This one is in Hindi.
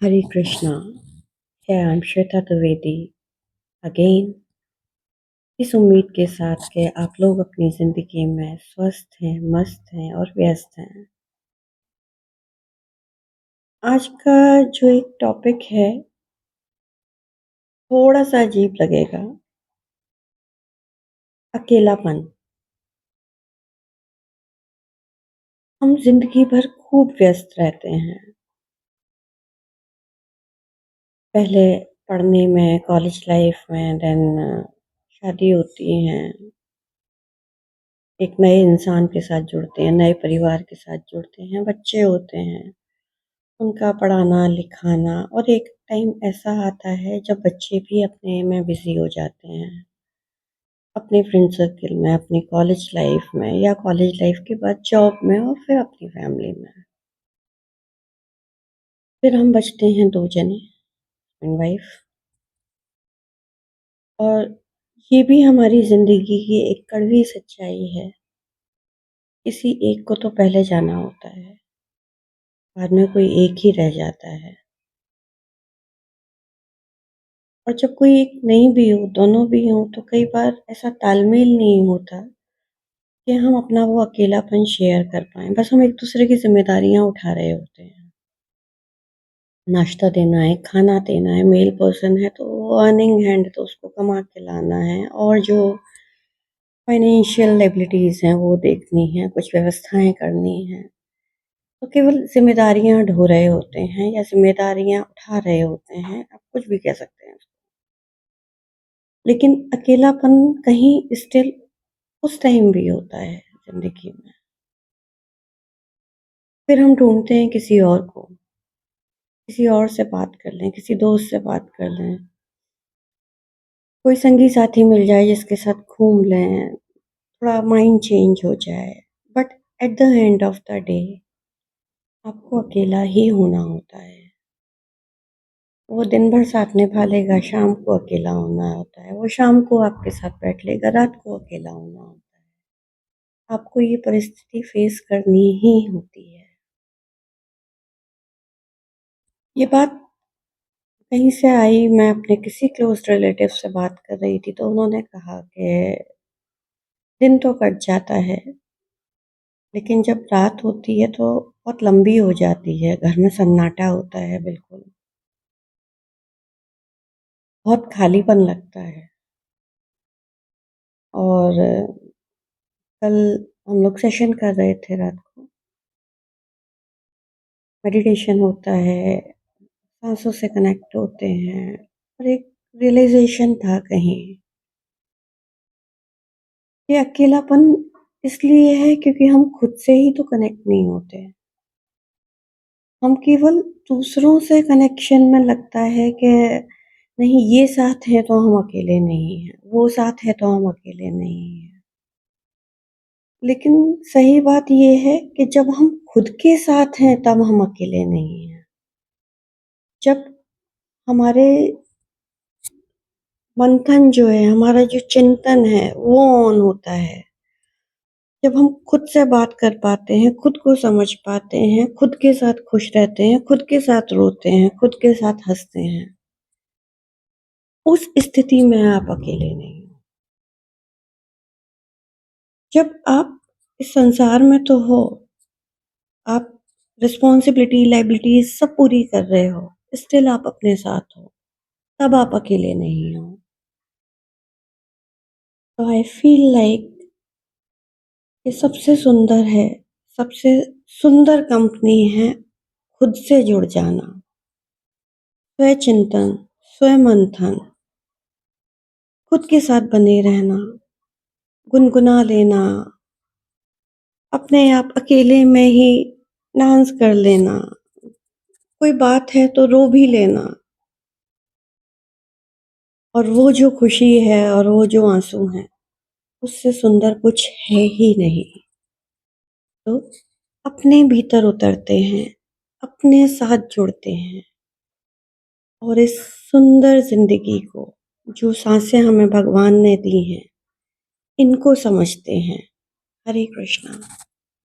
Hare Krishna. Yeah, I'm Shweta Trivedi. Again इस उम्मीद के साथ कि आप लोग अपनी ज़िंदगी में स्वस्थ हैं, मस्त हैं और व्यस्त हैं। आज का जो एक टॉपिक है, थोड़ा-सा अजीब लगेगा, अकेलापन। हम ज़िंदगी भर खूब व्यस्त रहते हैं। पहले पढ़ने में, कॉलेज लाइफ में, देन शादी होती है, एक नए इंसान के साथ जुड़ते हैं, नए परिवार के साथ जुड़ते हैं, बच्चे होते हैं। उनका पढ़ाना-लिखाना और एक टाइम ऐसा आता है जब बच्चे भी अपने में बिज़ी हो जाते हैं। अपने फ्रेंड सर्किल में, अपनी कॉलेज लाइफ़ में या कॉलेज लाइफ़ के बाद जॉब में और फिर अपनी फैमिली में। फिर हम बचते हैं 2 जने, हस्बैंड वाइफ़। और ये भी हमारी ज़िंदगी की एक कड़वी सच्चाई है, किसी एक को तो पहले जाना होता है, बाद में कोई एक ही रह जाता है। और जब कोई एक नहीं भी हो, दोनों भी हों, तो कई बार ऐसा तालमेल नहीं होता कि हम अपना वो अकेलापन शेयर कर पाएँ। बस हम एक-दूसरे की ज़िम्मेदारियाँ उठा रहे होते हैं। नाश्ता देना है, खाना देना है, मेल पर्सन है तो वो अर्निंग हैंड तो उसको कमा के लाना है और जो फाइनेंशियल एबिलिटीज़ हैं वो देखनी है, कुछ व्यवस्थाएँ करनी हैं। तो केवल ज़िम्मेदारियाँ ढो रहे होते हैं या ज़िम्मेदारियाँ उठा रहे होते हैं, आप कुछ भी कह सकते हैं। लेकिन अकेलापन कहीं स्टिल उस टाइम भी होता है ज़िंदगी में। फिर हम ढूँढते हैं किसी और को। किसी और से बात कर लें, किसी दोस्त से बात कर लें, कोई संगी साथी मिल जाए जिसके साथ घूम लें, थोड़ा माइंड चेंज हो जाए। But at the end of the day आपको अकेला ही होना होता है। वो दिन भर साथ निभा लेगा, शाम को अकेला होना होता है। वो शाम को आपके साथ बैठ लेगा, रात को अकेला होना होता है। आपको ये परिस्थिति फेस करनी ही होती है। ये बात कहीं से आई, मैं अपने किसी क्लोज़ रिलेटिव से बात कर रही थी तो उन्होंने कहा कि दिन तो कट जाता है, लेकिन जब रात होती है तो बहुत लंबी हो जाती है, घर में सन्नाटा होता है बिल्कुल, बहुत खालीपन लगता है। और कल हम लोग सेशन कर रहे थे रात को, मेडिटेशन होता है, सांसों से कनेक्ट होते हैं और एक रियलाइज़ेशन था कहीं, ये अकेलापन इसलिए है क्योंकि हम खुद से ही तो कनेक्ट नहीं होते। हम केवल दूसरों से कनेक्शन में लगता है कि नहीं ये साथ है तो हम अकेले नहीं हैं, वो साथ है तो हम अकेले नहीं हैं। लेकिन सही बात ये है कि जब हम खुद के साथ हैं तब हम अकेले नहीं हैं। जब हमारे मंथन जो है, हमारा जो चिंतन है वो ऑन होता है। जब हम खुद से बात कर पाते हैं, खुद को समझ पाते हैं, खुद के साथ खुश रहते हैं, खुद के साथ रोते हैं, खुद के साथ हँसते हैं, उस स्थिति में आप अकेले नहीं हो। जब आप इस संसार में तो हो, आप रिस्पॉन्सिबिलिटी, लायबिलिटीज़ सब पूरी कर रहे हो, स्टिल आप अपने साथ हो, तब आप अकेले नहीं हो। तो आई फ़ील लाइक ये सबसे सुंदर है, सबसे सुंदर कंपनी है खुद से जुड़ जाना, स्वचिंतन, स्वमंथन, खुद के साथ बने रहना, गुनगुना लेना, अपने आप अकेले में ही डांस कर लेना, कोई बात है तो रो भी लेना। और वो जो खुशी है और वो जो आँसू हैं, उससे सुंदर कुछ है ही नहीं। तो अपने भीतर उतरते हैं, अपने साथ जुड़ते हैं और इस सुंदर ज़िंदगी को, जो साँसें हमें भगवान ने दी हैं, इनको समझते हैं। हरे कृष्णा।